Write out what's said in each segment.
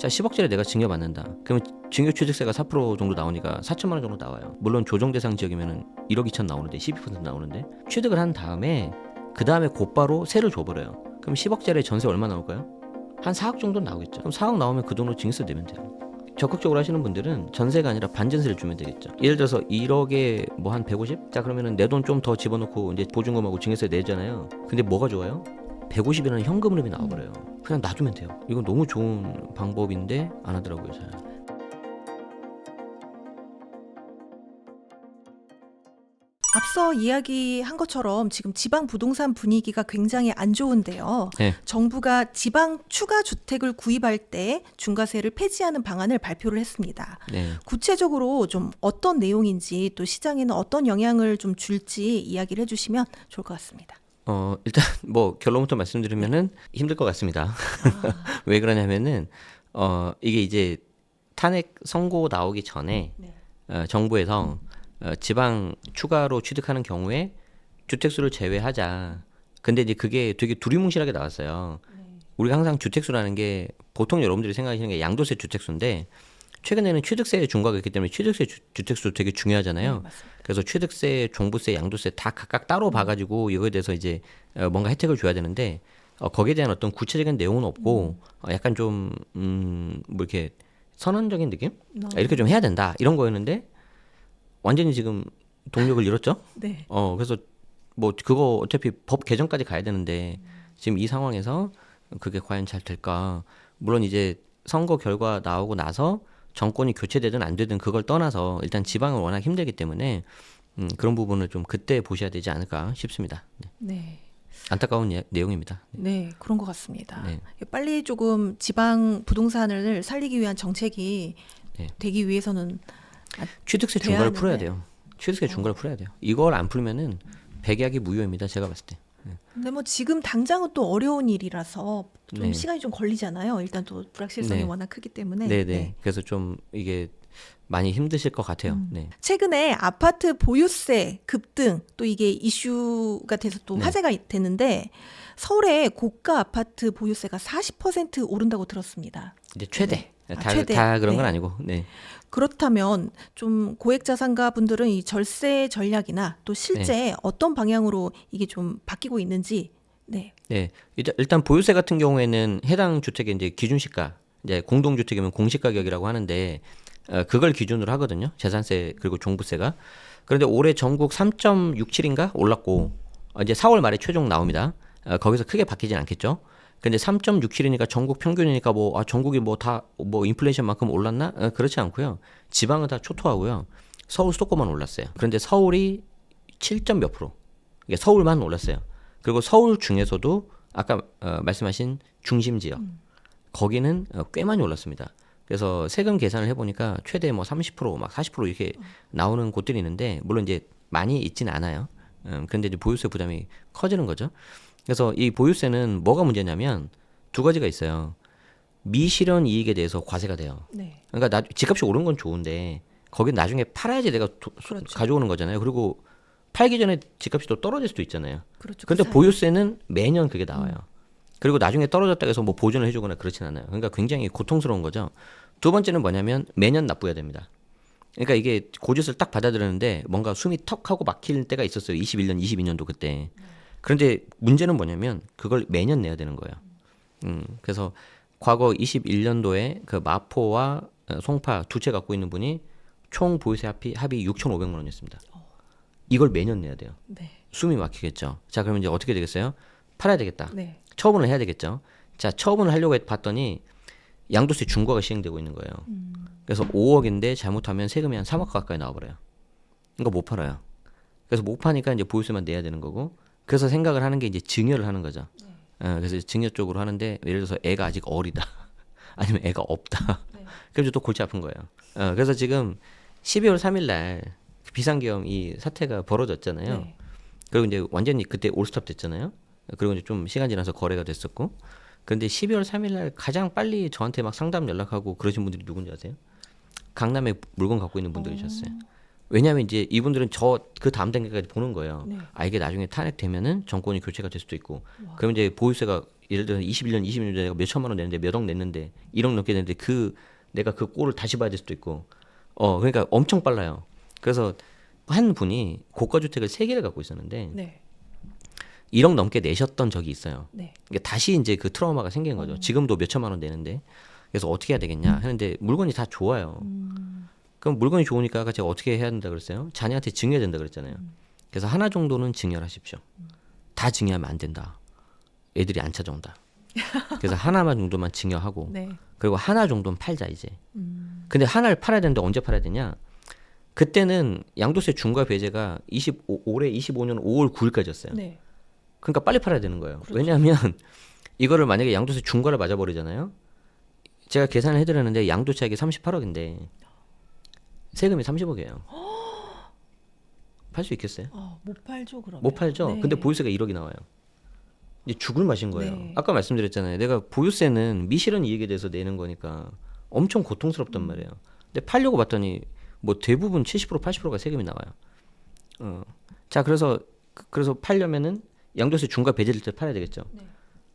자 10억짜리 내가 증여받는다. 그러면 증여취득세가 4% 정도 나오니까 4천만 원 정도 나와요. 물론 조정 대상 지역이면은 1억 2천 나오는데 12% 나오는데 취득을 한 다음에 그 다음에 곧바로 세를 줘버려요. 그럼 10억짜리 전세 얼마 나올까요? 한 4억 정도 나오겠죠. 그럼 4억 나오면 그 돈으로 증여세 내면 돼요. 적극적으로 하시는 분들은 전세가 아니라 반전세를 주면 되겠죠. 예를 들어서 1억에 뭐 한 150? 자 그러면은 내 돈 좀 더 집어넣고 이제 보증금하고 증여세 내잖아요. 근데 뭐가 좋아요? 150이라는 현금 흐름이 나와버려요. 그냥 놔두면 돼요. 이건 너무 좋은 방법인데 안 하더라고요 잘. 앞서 이야기한 것처럼 지금 지방 부동산 분위기가 굉장히 안 좋은데요. 네. 정부가 지방 추가 주택을 구입할 때 중과세를 폐지하는 방안을 발표를 했습니다. 네. 구체적으로 좀 어떤 내용인지 또 시장에는 어떤 영향을 좀 줄지 이야기를 해주시면 좋을 것 같습니다. 일단 뭐 결론부터 말씀드리면은 힘들 것 같습니다. 왜 그러냐면은 이게 이제 탄핵 선고 나오기 전에 정부에서 지방 추가로 취득하는 경우에 주택수를 제외하자. 근데 이제 그게 되게 두리뭉실하게 나왔어요. 우리가 항상 주택수라는 게 보통 여러분들이 생각하시는 게 양도세 주택수인데 최근에는 취득세 중과가 있기 때문에 취득세 주택수 되게 중요하잖아요. 그래서 취득세, 종부세, 양도세 다 각각 따로 봐가지고 이거에 대해서 이제 뭔가 혜택을 줘야 되는데 거기에 대한 어떤 구체적인 내용은 없고 약간 좀 뭐 이렇게 선언적인 느낌? 이렇게 좀 해야 된다 이런 거였는데 완전히 지금 동력을 잃었죠. 네. 그래서 뭐 그거 어차피 법 개정까지 가야 되는데 지금 이 상황에서 그게 과연 잘 될까? 물론 이제 선거 결과 나오고 나서 정권이 교체되든 안 되든 그걸 떠나서 일단 지방은 워낙 힘들기 때문에 그런 부분을 좀 그때 보셔야 되지 않을까 싶습니다. 네. 네. 안타까운 내용입니다. 네, 그런 것 같습니다. 네. 빨리 조금 지방 부동산을 살리기 위한 정책이 네. 되기 위해서는 취득세 돼야 중과를 풀어야 하는데. 돼요. 취득세 중과를 풀어야 돼요. 이걸 안 풀면은 백약이 무효입니다. 제가 봤을 때. 근데 뭐 지금 당장은 또 어려운 일이라서 좀 네. 시간이 좀 걸리잖아요. 일단 또 불확실성이 네. 워낙 크기 때문에. 네네. 네. 그래서 좀 이게 많이 힘드실 것 같아요. 네. 최근에 아파트 보유세 급등 또 이게 이슈가 돼서 또 네. 화제가 됐는데 서울의 고가 아파트 보유세가 40% 오른다고 들었습니다. 이제 최대. 네. 다, 최대. 다 그런 건 네. 아니고. 네. 그렇다면 좀 고액자산가 분들은 이 절세 전략이나 또 실제 어떤 방향으로 이게 좀 바뀌고 있는지. 네. 네. 일단 보유세 같은 경우에는 해당 주택의 이제 기준시가, 이제 공동주택이면 공시가격이라고 하는데 그걸 기준으로 하거든요. 재산세 그리고 종부세가. 그런데 올해 전국 3.67인가 올랐고 이제 4월 말에 최종 나옵니다. 거기서 크게 바뀌진 않겠죠. 근데 3.67이니까 전국 평균이니까 전국이 다 인플레이션만큼 올랐나? 그렇지 않고요. 지방은 다 초토하고요. 서울 수도권만 올랐어요. 그런데 서울이 7점 몇 프로. 이게 서울만 올랐어요. 그리고 서울 중에서도 아까 말씀하신 중심 지역 거기는 꽤 많이 올랐습니다. 그래서 세금 계산을 해보니까 최대 30%, 막 40% 이렇게 나오는 곳들이 있는데 물론 이제 많이 있지는 않아요. 그런데 이제 보유세 부담이 커지는 거죠. 그래서 이 보유세는 뭐가 문제냐면 두 가지가 있어요. 미실현 이익에 대해서 과세가 돼요. 네. 그러니까 집값이 오른 건 좋은데 거긴 나중에 팔아야지 내가 그렇죠. 가져오는 거잖아요. 그리고 팔기 전에 집값이 또 떨어질 수도 있잖아요. 그렇죠. 근데 그 사이에. 보유세는 매년 그게 나와요. 그리고 나중에 떨어졌다 해서 보존을 해주거나 그렇진 않아요. 그러니까 굉장히 고통스러운 거죠. 두 번째는 뭐냐면 매년 납부해야 됩니다. 그러니까 이게 고짓을 딱 받아들였는데 뭔가 숨이 턱 하고 막힐 때가 있었어요. 21년, 22년도 그때. 그런데 문제는 뭐냐면 그걸 매년 내야 되는 거예요. 그래서 과거 21년도에 그 마포와 송파 두 채 갖고 있는 분이 총 보유세 합이 6,500만 원이었습니다. 이걸 매년 내야 돼요. 네. 숨이 막히겠죠. 자, 그러면 이제 어떻게 되겠어요? 팔아야 되겠다. 네. 처분을 해야 되겠죠. 자, 처분을 하려고 봤더니 양도세 중과가 시행되고 있는 거예요. 그래서 5억인데 잘못하면 세금이 한 3억 가까이 나와버려요. 이거 못 팔아요. 그래서 못 파니까 이제 보유세만 내야 되는 거고. 그래서 생각을 하는 게 이제 증여를 하는 거죠. 그래서 증여 쪽으로 하는데 예를 들어서 애가 아직 어리다. 아니면 애가 없다. 그래서 또 골치 아픈 거예요. 그래서 지금 12월 3일 날 비상계엄 이 사태가 벌어졌잖아요. 네. 그리고 이제 완전히 그때 올스톱 됐잖아요. 그리고 이제 좀 시간 지나서 거래가 됐었고. 근데 12월 3일 날 가장 빨리 저한테 막 상담 연락하고 그러신 분들이 누군지 아세요? 강남에 물건 갖고 있는 분들이셨어요. 왜냐하면 이제 이분들은 그 다음 단계까지 보는 거예요. 네. 이게 나중에 탄핵되면은 정권이 교체가 될 수도 있고, 그러면 이제 보유세가 예를 들어 21년, 22년 내가 몇 천만 원 냈는데 몇 억 냈는데 1억 넘게 냈는데 내가 그 꼴을 다시 봐야 될 수도 있고 그러니까 엄청 빨라요. 그래서 한 분이 고가 주택을 3개를 갖고 있었는데 네. 1억 넘게 내셨던 적이 있어요. 네. 그러니까 다시 이제 그 트라우마가 생긴 거죠. 지금도 몇 천만 원 내는데 그래서 어떻게 해야 되겠냐 하는데 물건이 다 좋아요. 그럼 물건이 좋으니까 아까 제가 어떻게 해야 된다 그랬어요? 자녀한테 증여해야 된다 그랬잖아요. 그래서 하나 정도는 증여를 하십시오. 다 증여하면 안 된다. 애들이 안 찾아온다. 그래서 하나만 정도만 증여하고 네. 그리고 하나 정도는 팔자 이제. 근데 하나를 팔아야 되는데 언제 팔아야 되냐? 그때는 양도세 중과 배제가 올해 25년 5월 9일까지였어요. 네. 그러니까 빨리 팔아야 되는 거예요. 그렇죠. 왜냐하면 이거를 만약에 양도세 중과를 맞아버리잖아요. 제가 계산을 해드렸는데 양도차익이 38억인데 세금이 30억이에요. 팔 수 있겠어요? 못 팔죠 그러면. 못 팔죠. 네. 근데 보유세가 1억이 나와요. 이제 죽을 맛인 거예요. 네. 아까 말씀드렸잖아요. 내가 보유세는 미실현 이익에 대해서 내는 거니까 엄청 고통스럽단 말이에요. 근데 팔려고 봤더니 뭐 대부분 70% 80%가 세금이 나와요. 자 그래서 팔려면은 양도세 중과 배제될 때 팔아야 되겠죠. 네.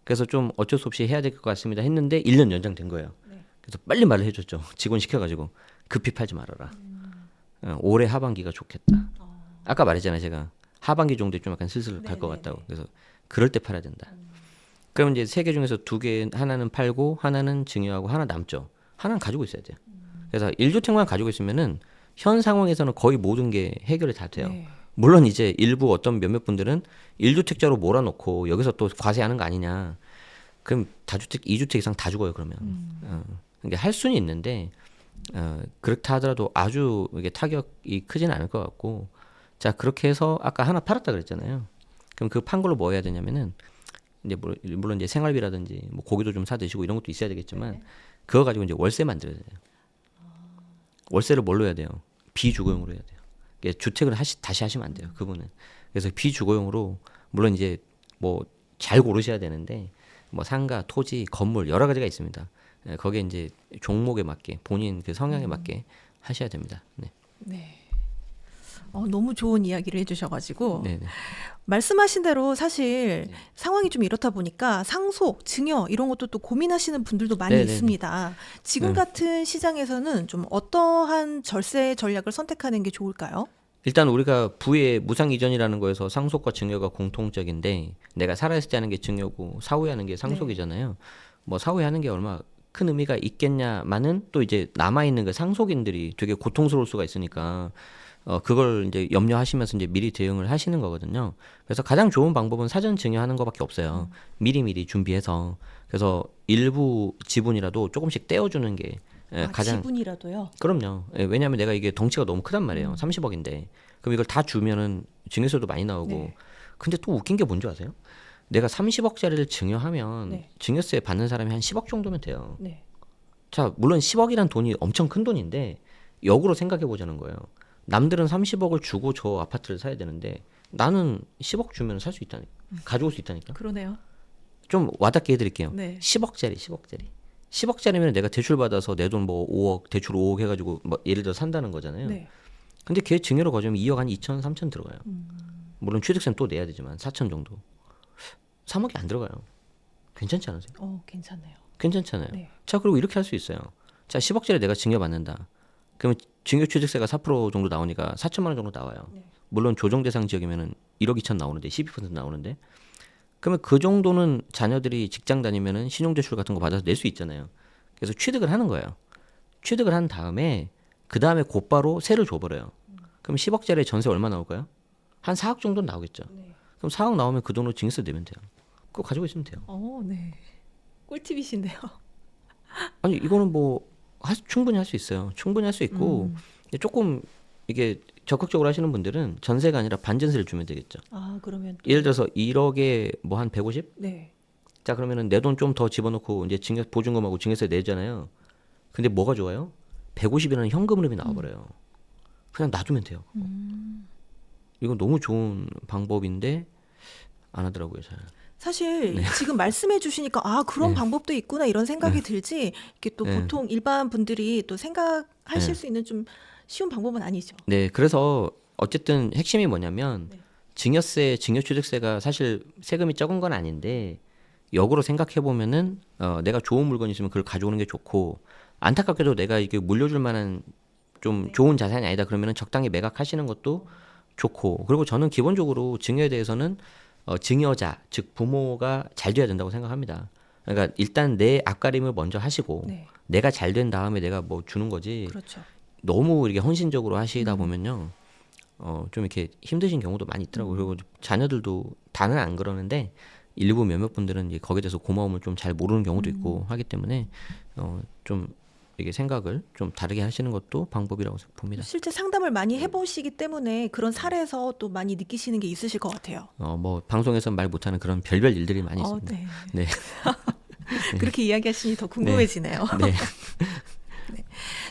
그래서 좀 어쩔 수 없이 해야 될 것 같습니다 했는데 1년 연장된 거예요. 네. 그래서 빨리 말을 해줬죠. 직원 시켜가지고 급히 팔지 말아라. 올해 하반기가 좋겠다. 아까 말했잖아요. 제가 하반기 정도에 좀 약간 슬슬 갈 것 네네네. 같다고. 그래서 그럴 때 팔아야 된다. 그럼 이제 3개 중에서 2개 하나는 팔고 하나는 증여하고 하나 남죠. 하나는 가지고 있어야 돼요. 그래서 1주택만 가지고 있으면은 현 상황에서는 거의 모든 게 해결이 다 돼요. 네. 물론 이제 일부 어떤 몇몇 분들은 1주택자로 몰아놓고 여기서 또 과세하는 거 아니냐. 그럼 다주택, 2주택 이상 다 죽어요 그러면. 그러니까 할 수는 있는데 그렇다 하더라도 아주 이게 타격이 크지는 않을 것 같고. 자 그렇게 해서 아까 하나 팔았다 그랬잖아요. 그럼 그 판 걸로 뭐 해야 되냐면은 이제 물론 이제 생활비라든지 뭐 고기도 좀 사 드시고 이런 것도 있어야 되겠지만 그거 가지고 이제 월세 만들어야 돼요. 월세를 뭘로 해야 돼요? 비주거용으로 해야 돼요. 주택을 다시 하시면 안 돼요. 그분은. 그래서 비주거용으로 물론 이제 뭐 잘 고르셔야 되는데 뭐 상가, 토지, 건물 여러 가지가 있습니다. 거기에 이제 종목에 맞게 본인 그 성향에 맞게 하셔야 됩니다. 네. 네. 너무 좋은 이야기를 해주셔가지고 네. 말씀하신 대로 사실 상황이 좀 이렇다 보니까 상속, 증여 이런 것도 또 고민하시는 분들도 많이 네네네. 있습니다. 지금 같은 시장에서는 좀 어떠한 절세 전략을 선택하는 게 좋을까요? 일단 우리가 부의 무상 이전이라는 거에서 상속과 증여가 공통적인데 내가 살아있을 때 하는 게 증여고 사후에 하는 게 상속이잖아요. 뭐 사후에 하는 게 얼마 큰 의미가 있겠냐마는 또 이제 남아있는 그 상속인들이 되게 고통스러울 수가 있으니까 그걸 이제 염려하시면서 이제 미리 대응을 하시는 거거든요. 그래서 가장 좋은 방법은 사전 증여하는 것밖에 없어요. 미리 준비해서. 그래서 일부 지분이라도 조금씩 떼어주는 게 가장 지분이라도요? 그럼요. 왜냐하면 내가 이게 덩치가 너무 크단 말이에요. 30억인데 그럼 이걸 다 주면은 증여세도 많이 나오고. 네. 근데 또 웃긴 게 뭔지 아세요? 내가 30억짜리를 증여하면 네. 증여세 받는 사람이 한 10억 정도면 돼요. 네. 자, 물론 10억이란 돈이 엄청 큰 돈인데 역으로 생각해 보자는 거예요. 남들은 30억을 주고 저 아파트를 사야 되는데 나는 10억 주면 살 수 있다니까. 가져올 수 있다니까. 그러네요. 좀 와닿게 해드릴게요. 네. 10억짜리면 내가 대출 받아서 내 돈 뭐 5억, 대출 5억 해가지고 뭐 예를 들어 산다는 거잖아요. 네. 근데 걔 증여로 가져오면 2억 한 2천, 3천 들어가요. 물론 취득세는 또 내야 되지만 4천 정도. 3억이 안 들어가요. 괜찮지 않으세요? 괜찮네요. 괜찮잖아요. 네. 자, 그리고 이렇게 할 수 있어요. 자, 10억짜리 내가 증여받는다. 그러면 증여취득세가 4% 정도 나오니까 4천만 원 정도 나와요. 네. 물론 조정 대상 지역이면은 1억 2천 나오는데 12% 나오는데 그러면 그 정도는 자녀들이 직장 다니면은 신용대출 같은 거 받아서 낼 수 있잖아요. 그래서 취득을 하는 거예요. 취득을 한 다음에 그 다음에 곧바로 세를 줘버려요. 그럼 10억짜리 전세 얼마 나올까요? 한 4억 정도는 나오겠죠. 네. 그럼 4억 나오면 그 돈으로 증여세 내면 돼요. 그거 가지고 있으면 돼요. 네. 꿀팁이신데요. 아니 이거는 뭐 충분히 할 수 있어요. 충분히 할 수 있고 근데 조금 이게 적극적으로 하시는 분들은 전세가 아니라 반전세를 주면 되겠죠. 그러면 예를 들어서 1억에 뭐 한 150? 네. 자 그러면은 내 돈 좀 더 집어넣고 이제 보증금하고 증여세 내잖아요. 근데 뭐가 좋아요? 150이라는 현금 흐름이 나와버려요. 그냥 놔두면 돼요. 이건 너무 좋은 방법인데 안 하더라고요 잘. 사실 지금 말씀해 주시니까 그런 방법도 있구나 이런 생각이 들지 이게 또 보통 일반 분들이 또 생각하실 수 있는 좀 쉬운 방법은 아니죠. 네, 그래서 어쨌든 핵심이 뭐냐면 증여세, 증여취득세가 사실 세금이 적은 건 아닌데 역으로 생각해 보면은 내가 좋은 물건이 있으면 그걸 가져오는 게 좋고 안타깝게도 내가 이게 물려줄 만한 좀 좋은 자산이 아니다 그러면은 적당히 매각하시는 것도 좋고 그리고 저는 기본적으로 증여에 대해서는 증여자 즉 부모가 잘 돼야 된다고 생각합니다. 그러니까 일단 내 앞가림을 먼저 하시고 네. 내가 잘 된 다음에 내가 뭐 주는 거지 그렇죠. 너무 이렇게 헌신적으로 하시다 보면요 좀 이렇게 힘드신 경우도 많이 있더라고요. 그리고 자녀들도 다는 안 그러는데 일부 몇몇 분들은 이제 거기에 대해서 고마움을 좀 잘 모르는 경우도 있고 하기 때문에 좀 이게 생각을 좀 다르게 하시는 것도 방법이라고 봅니다. 실제 상담을 많이 해보시기 때문에 그런 사례에서 또 많이 느끼시는 게 있으실 것 같아요. 뭐 방송에서 말 못하는 그런 별별 일들이 많이 있습니다. 네. 네. 그렇게 이야기하시니 더 궁금해지네요. 네.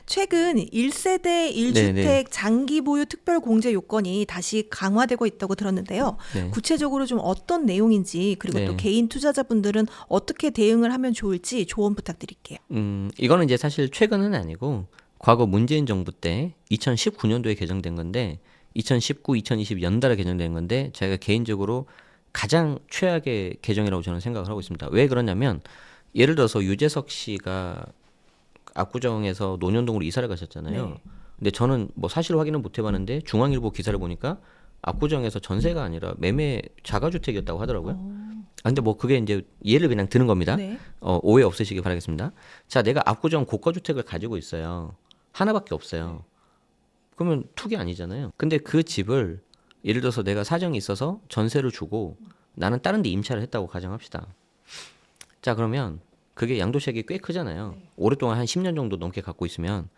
최근 1세대 1주택 네. 장기 보유 특별 공제 요건이 다시 강화되고 있다고 들었는데요. 네. 구체적으로 좀 어떤 내용인지 그리고 또 네. 개인 투자자분들은 어떻게 대응을 하면 좋을지 조언 부탁드릴게요. 이거는 이제 사실 최근은 아니고 과거 문재인 정부 때 2019년도에 개정된 건데 2019, 2020 연달아 개정된 건데 제가 개인적으로 가장 최악의 개정이라고 저는 생각을 하고 있습니다. 왜 그러냐면 예를 들어서 유재석 씨가 압구정에서 논현동으로 이사를 가셨잖아요. 네. 근데 저는 뭐 사실 확인은 못 해봤는데 중앙일보 기사를 보니까 압구정에서 전세가 아니라 매매 자가주택이었다고 하더라고요. 근데 뭐 그게 이제 예를 그냥 드는 겁니다. 네. 오해 없으시길 바라겠습니다. 자, 내가 압구정 고가주택을 가지고 있어요. 하나밖에 없어요. 그러면 투기 아니잖아요. 근데 그 집을 예를 들어서 내가 사정이 있어서 전세를 주고 나는 다른 데 임차를 했다고 가정합시다. 자, 그러면 그게 양도세액이 꽤 크잖아요. 오랫동안 한 10년 정도 넘게 갖고 있으면.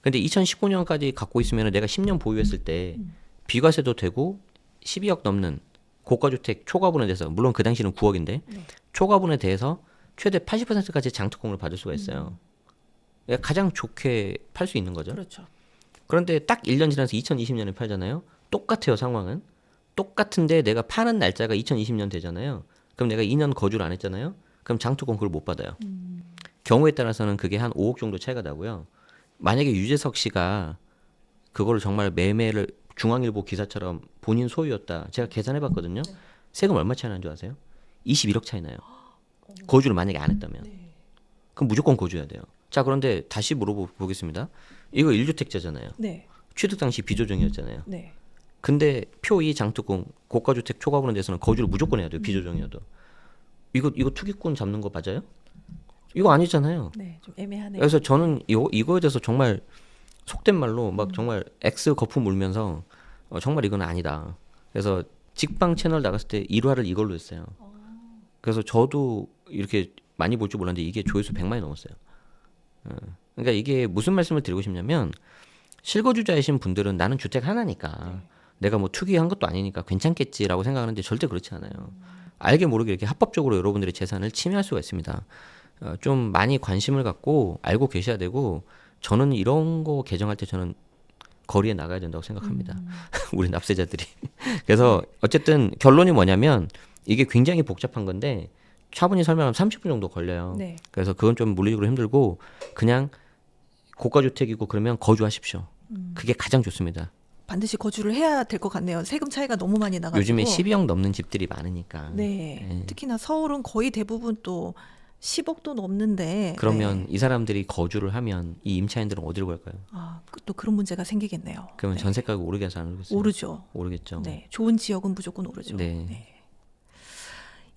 근데 2019년까지 갖고 있으면 내가 10년 보유했을 때 비과세도 되고 12억 넘는 고가주택 초과분에 대해서 물론 그 당시는 9억인데 초과분에 대해서 최대 80%까지 장특공을 받을 수가 있어요. 그러니까 가장 좋게 팔 수 있는 거죠. 그렇죠. 그런데 딱 1년 지나서 2020년에 팔잖아요. 똑같아요, 상황은. 똑같은데 내가 파는 날짜가 2020년 되잖아요. 그럼 내가 2년 거주를 안 했잖아요. 그럼 장특공 그걸 못 받아요. 경우에 따라서는 그게 한 5억 정도 차이가 나고요. 만약에 유재석 씨가 그거를 정말 매매를 중앙일보 기사처럼 본인 소유였다. 제가 계산해 봤거든요. 세금 얼마 차이 나는 줄 아세요? 21억 차이 나요. 거주를 만약에 안 했다면. 그럼 무조건 거주해야 돼요. 자, 그런데 다시 물어보겠습니다. 이거 1주택자잖아요. 네. 취득 당시 비조정이었잖아요. 네. 근데 표2 장특공 고가주택 초과분에 대해서는 거주를 무조건 해야 돼요. 비조정이어도. 이거 투기꾼 잡는 거 맞아요? 이거 아니잖아요. 네. 좀 애매하네요. 그래서 저는 이거에 대해서 정말 속된 말로 막 정말 X 거품 물면서 정말 이건 아니다. 그래서 직방 채널 나갔을 때 1화를 이걸로 했어요. 그래서 저도 이렇게 많이 볼 줄 몰랐는데 이게 조회수 100만이 넘었어요. 그러니까 이게 무슨 말씀을 드리고 싶냐면 실거주자이신 분들은 나는 주택 하나니까 내가 뭐 투기한 것도 아니니까 괜찮겠지라고 생각하는데 절대 그렇지 않아요. 알게 모르게 이렇게 합법적으로 여러분들의 재산을 침해할 수가 있습니다. 좀 많이 관심을 갖고 알고 계셔야 되고 저는 이런 거 개정할 때 저는 거리에 나가야 된다고 생각합니다. 우리 납세자들이. 그래서 어쨌든 결론이 뭐냐면 이게 굉장히 복잡한 건데 차분히 설명하면 30분 정도 걸려요. 네. 그래서 그건 좀 물리적으로 힘들고 그냥 고가주택이고 그러면 거주하십시오. 그게 가장 좋습니다. 반드시 거주를 해야 될 것 같네요. 세금 차이가 너무 많이 나가지고. 요즘에 12억 넘는 집들이 많으니까. 네. 특히나 서울은 거의 대부분 또 10억도 넘는데. 그러면 네. 이 사람들이 거주를 하면 이 임차인들은 어디로 갈까요? 또 그런 문제가 생기겠네요. 그러면 네. 전세가가 오르겠어요, 안 오르겠어요? 오르죠. 오르겠죠. 네. 좋은 지역은 무조건 오르죠. 네.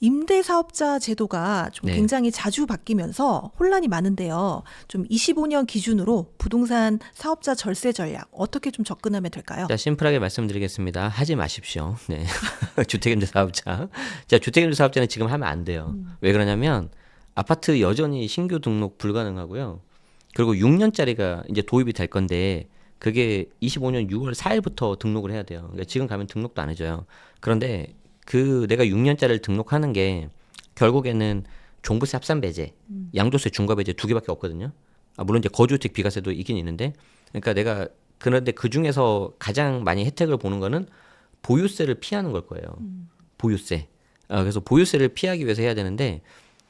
임대사업자 제도가 좀 네. 굉장히 자주 바뀌면서 혼란이 많은데요. 좀 25년 기준으로 부동산 사업자 절세 전략 어떻게 좀 접근하면 될까요? 자, 심플하게 말씀드리겠습니다. 하지 마십시오. 네. 주택임대 사업자. 자, 주택임대 사업자는 지금 하면 안 돼요. 왜 그러냐면 아파트 여전히 신규 등록 불가능하고요. 그리고 6년짜리가 이제 도입이 될 건데 그게 25년 6월 4일부터 등록을 해야 돼요. 그러니까 지금 가면 등록도 안 해줘요. 그런데 그 내가 6년짜리를 등록하는 게 결국에는 종부세 합산배제, 양도세 중과배제 두 개밖에 없거든요. 물론 이제 거주주택 비과세도 있긴 있는데, 그러니까 내가 그런데 그 중에서 가장 많이 혜택을 보는 거는 보유세를 피하는 걸 거예요. 보유세. 그래서 보유세를 피하기 위해서 해야 되는데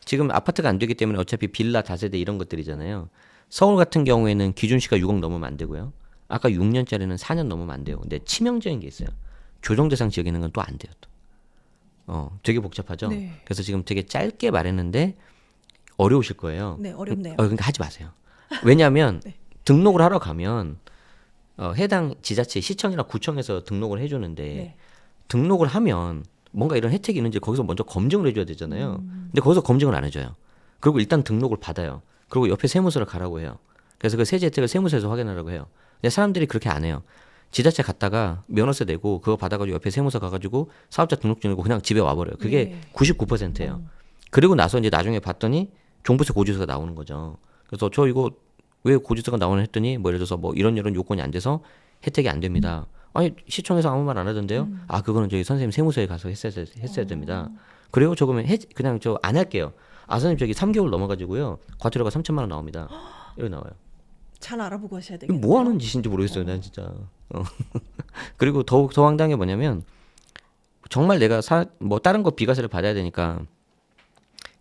지금 아파트가 안 되기 때문에 어차피 빌라 다세대 이런 것들이잖아요. 서울 같은 경우에는 기준시가 6억 넘으면 안 되고요. 아까 6년짜리는 4년 넘으면 안 돼요. 근데 치명적인 게 있어요. 조정대상 지역에 있는 건 또 안 돼요. 또. 되게 복잡하죠. 네. 그래서 지금 되게 짧게 말했는데 어려우실 거예요. 네, 어렵네요. 그러니까 하지 마세요. 왜냐하면 네. 등록을 하러 가면 해당 지자체 시청이나 구청에서 등록을 해주는데 네. 등록을 하면 뭔가 이런 혜택이 있는지 거기서 먼저 검증을 해줘야 되잖아요. 근데 거기서 검증을 안 해줘요. 그리고 일단 등록을 받아요. 그리고 옆에 세무서를 가라고 해요. 그래서 그 세제 혜택을 세무서에서 확인하라고 해요. 근데 사람들이 그렇게 안 해요. 지자체 갔다가 면허세 내고 그거 받아가지고 옆에 세무서 가가지고 사업자 등록증 내고 그냥 집에 와버려요. 그게 네. 99%예요. 그리고 나서 이제 나중에 봤더니 종부세 고지서가 나오는 거죠. 그래서 저 이거 왜 고지서가 나오나 했더니 뭐 예를 들어서 뭐 이런 요건이 안 돼서 혜택이 안 됩니다. 아니 시청에서 아무 말 안 하던데요? 아 그거는 저희 선생님 세무서에 가서 했어야 됩니다. 그래요? 저 그러면 그냥 저 안 할게요. 아 선생님 저기 3개월 넘어가지고요 과태료가 3천만 원 나옵니다. 이렇게 나와요. 잘 알아보고 하셔야 이거 되겠네요. 뭐 하는 짓인지 모르겠어요. 난 진짜. 그리고 더 황당한 게 뭐냐면 정말 내가 뭐 다른 거 비과세를 받아야 되니까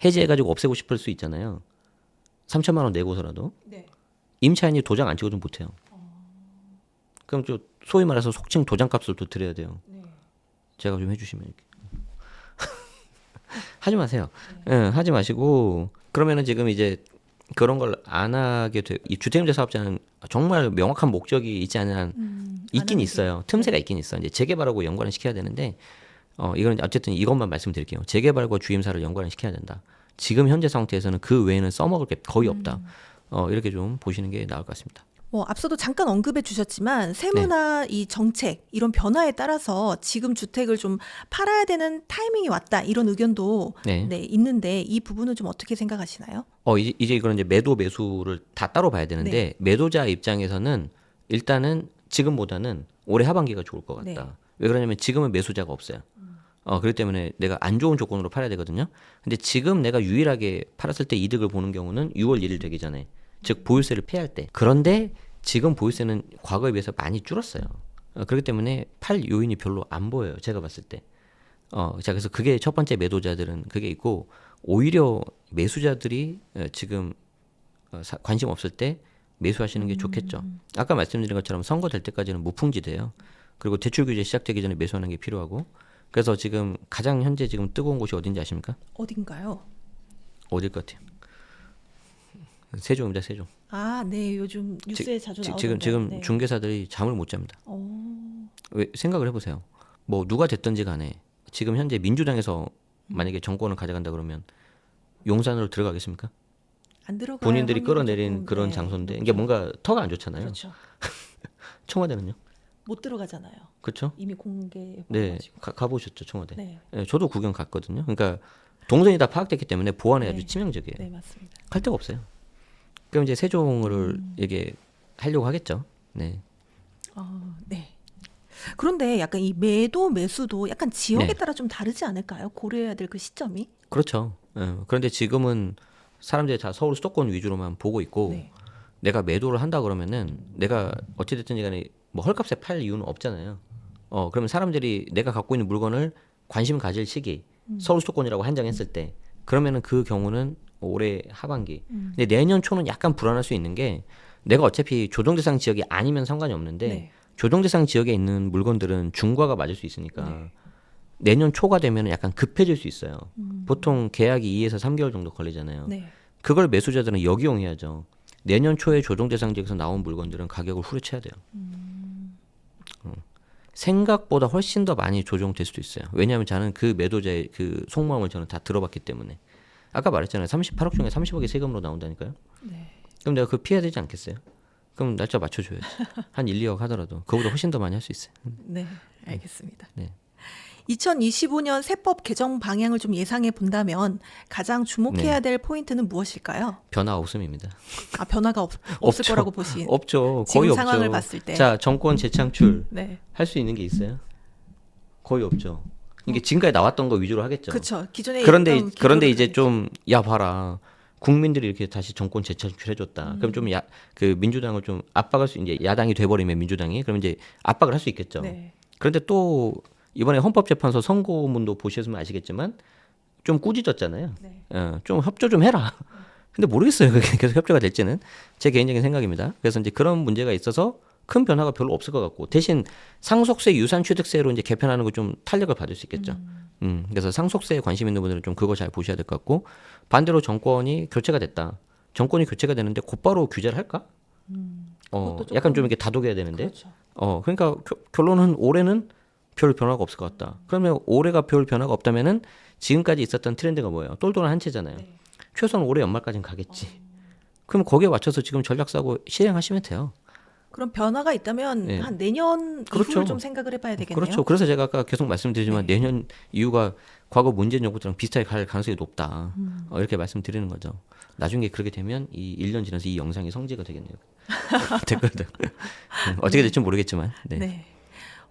해지해가지고 없애고 싶을 수 있잖아요. 3천만 원 내고서라도 네. 임차인이 도장 안 찍어주면 못해요. 그럼 저 소위 말해서 속칭 도장값을 또 드려야 돼요. 네. 제가 좀 해주시면 이렇게. 하지 마세요. 예, 하지 마시고 그러면은 지금 이제 그런 걸 안 하게 돼. 이 주택임대 사업자는 정말 명확한 목적이 있지 않은 한 있긴 있어요. 틈새가 있긴 있어. 이제 재개발하고 연관을 시켜야 되는데 이건 어쨌든 이것만 말씀드릴게요. 재개발과 주임사를 연관을 시켜야 된다. 지금 현재 상태에서는 그 외에는 써먹을 게 거의 없다. 이렇게 좀 보시는 게 나을 것 같습니다. 뭐 앞서도 잠깐 언급해 주셨지만 세무나 이 정책 이런 변화에 따라서 지금 주택을 좀 팔아야 되는 타이밍이 왔다 이런 의견도 네. 네, 있는데 이 부분은 좀 어떻게 생각하시나요? 이제 이거는 이제 매도 매수를 다 따로 봐야 되는데 매도자 입장에서는 일단은 지금보다는 올해 하반기가 좋을 것 같다. 네. 왜 그러냐면 지금은 매수자가 없어요. 그렇기 때문에 내가 안 좋은 조건으로 팔아야 되거든요. 근데 지금 내가 유일하게 팔았을 때 이득을 보는 경우는 6월 1일 되기 전에, 즉 보유세를 피할 때. 그런데 지금 보유세는 과거에 비해서 많이 줄었어요. 그렇기 때문에 팔 요인이 별로 안 보여요. 제가 봤을 때. 자 그래서 그게 첫 번째 매도자들은 그게 있고 오히려 매수자들이 지금 관심 없을 때 매수하시는 게 좋겠죠. 아까 말씀드린 것처럼 선거 될 때까지는 무풍지대요. 그리고 대출 규제 시작되기 전에 매수하는 게 필요하고. 그래서 지금 가장 현재 지금 뜨거운 곳이 어딘지 아십니까? 어딘가요? 어딜 것 같아요? 세종입니다. 세종. 아, 네. 요즘 뉴스에 자주 나오는데. 지금 네. 중개사들이 잠을 못 잡니다. 왜 생각을 해보세요. 뭐 누가 됐든지 간에 지금 현재 민주당에서 만약에 정권을 가져간다 그러면 용산으로 들어가겠습니까? 안 들어가요. 본인들이 확률이 끌어내린 조금, 그런 네, 장소인데 높죠. 이게 뭔가 터가 안 좋잖아요. 그렇죠. 청와대는요? 못 들어가잖아요. 그렇죠? 이미 공개해 네, 가지고. 가보셨죠 청와대. 네. 네, 저도 구경 갔거든요. 그러니까 동선이 다 파악됐기 때문에 보안에 네. 아주 치명적이에요. 네, 맞습니다. 갈 데가 없어요. 그럼 이제 세종을 이게 하려고 하겠죠. 네. 네. 그런데 약간 이 매도 매수도 약간 지역에 네. 따라 좀 다르지 않을까요? 고려해야 될 그 시점이. 그렇죠. 그런데 지금은 사람들이 다 서울 수도권 위주로만 보고 있고 네. 내가 매도를 한다 그러면은 내가 어찌됐든 간에 뭐 헐값에 팔 이유는 없잖아요. 그러면 사람들이 내가 갖고 있는 물건을 관심 가질 시기 서울 수도권이라고 한정했을 때 그러면은 그 경우는 올해 하반기. 근데 내년 초는 약간 불안할 수 있는 게 내가 어차피 조정 대상 지역이 아니면 상관이 없는데 네. 조정 대상 지역에 있는 물건들은 중과가 맞을 수 있으니까 네. 내년 초가 되면 약간 급해질 수 있어요. 보통 계약이 2에서 3개월 정도 걸리잖아요. 네. 그걸 매수자들은 역이용해야죠. 내년 초에 조정 대상 지역에서 나온 물건들은 가격을 후려쳐야 돼요. 생각보다 훨씬 더 많이 조정될 수도 있어요. 왜냐하면 저는 그 매도자의 그 속마음을 저는 다 들어봤기 때문에. 아까 말했잖아요. 38억 중에 30억이 세금으로 나온다니까요. 네. 그럼 내가 그거 피해야 되지 않겠어요? 그럼 날짜 맞춰줘야지. 한 1, 2억 하더라도 그거보다 훨씬 더 많이 할 수 있어요. 네, 알겠습니다. 네. 2025년 세법 개정 방향을 좀 예상해 본다면 가장 주목해야 네. 될 포인트는 무엇일까요? 변화 없음입니다. 아, 변화가 없을 없죠. 거라고 보신. 없죠. 지금 거의 상황을 없죠. 봤을 때. 자, 정권 재창출 네. 할 수 있는 게 있어요? 거의 없죠. 이게 지금까지 나왔던 거 위주로 하겠죠. 그렇죠. 기존에 그런데 있던 그런데 기조를 이제 가겠죠. 좀 야 봐라. 국민들이 이렇게 다시 정권 재창출해줬다. 그럼 좀 그 민주당을 좀 압박할 수 이제 야당이 돼버리면 민주당이 그러면 이제 압박을 할 수 있겠죠. 네. 그런데 또 이번에 헌법재판소 선고문도 보셨으면 아시겠지만 좀 꾸짖었잖아요. 네. 좀 협조 좀 해라. 근데 모르겠어요. 그게 계속 협조가 될지는 제 개인적인 생각입니다. 그래서 이제 그런 문제가 있어서 큰 변화가 별로 없을 것 같고 대신 상속세, 유산취득세로 이제 개편하는 거 좀 탄력을 받을 수 있겠죠. 그래서 상속세에 관심 있는 분들은 좀 그거 잘 보셔야 될 것 같고 반대로 정권이 교체가 됐다. 정권이 교체가 되는데 곧바로 규제를 할까? 그것도 조금- 약간 좀 이렇게 다독여야 되는데. 그렇죠. 그러니까 결론은 올해는 별 변화가 없을 것 같다. 그러면 올해가 별 변화가 없다면은 지금까지 있었던 트렌드가 뭐예요? 똘똘한 한 채잖아요. 네. 최소한 올해 연말까지는 가겠지. 그럼 거기에 맞춰서 지금 전략 짜고 실행하시면 돼요. 그럼 변화가 있다면 네. 한 내년 그렇죠. 이후를 좀 생각을 해봐야 되겠네요. 그렇죠. 그래서 제가 아까 계속 말씀드리지만 네. 내년 이후가 과거 문재인 정부랑 비슷하게 갈 가능성이 높다. 이렇게 말씀드리는 거죠. 나중에 그렇게 되면 이 1년 지나서 이 영상이 성지가 되겠네요. 댓글들. 어떻게 될지 모르겠지만. 네. 네.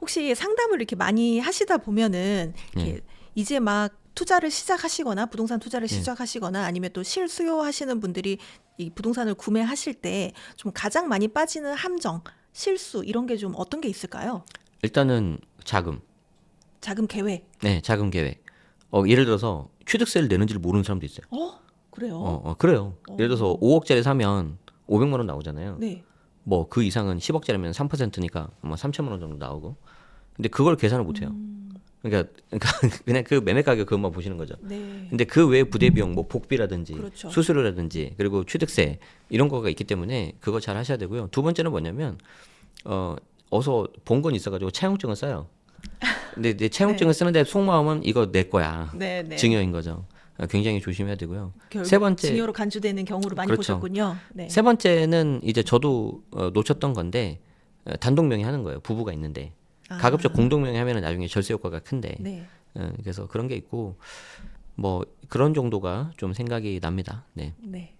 혹시 상담을 이렇게 많이 하시다 보면은 이렇게 이제 막 투자를 시작하시거나 부동산 투자를 시작하시거나 아니면 또 실수요하시는 분들이 이 부동산을 구매하실 때 좀 가장 많이 빠지는 함정, 실수 이런 게 좀 어떤 게 있을까요? 일단은 자금. 자금 계획. 네, 자금 계획. 예를 들어서 취득세를 내는지를 모르는 사람도 있어요. 그래요? 그래요. 예를 들어서 5억짜리 사면 500만 원 나오잖아요. 네. 뭐 그 이상은 10억짜리면 3%니까 아마 3천만 원 정도 나오고. 근데 그걸 계산을 못 해요. 그러니까 그냥 그 매매 가격 그것만 보시는 거죠. 네. 근데 그 외에 부대 비용 뭐 복비라든지 그렇죠. 수수료라든지 그리고 취득세 이런 거가 있기 때문에 그거 잘 하셔야 되고요. 두 번째는 뭐냐면 어서 본 건 있어가지고 차용증을 써요. 근데 내 차용증을 쓰는데 속마음은 이거 내 거야. 네, 네. 증여인 거죠. 굉장히 조심해야 되고요. 결국 세 번째 증여로 간주되는 경우를 많이 그렇죠. 보셨군요. 네. 세 번째는 이제 저도 놓쳤던 건데 단독 명의하는 거예요. 부부가 있는데 가급적 공동 명의하면은 나중에 절세 효과가 큰데 네. 그래서 그런 게 있고 뭐 그런 정도가 좀 생각이 납니다. 네. 네.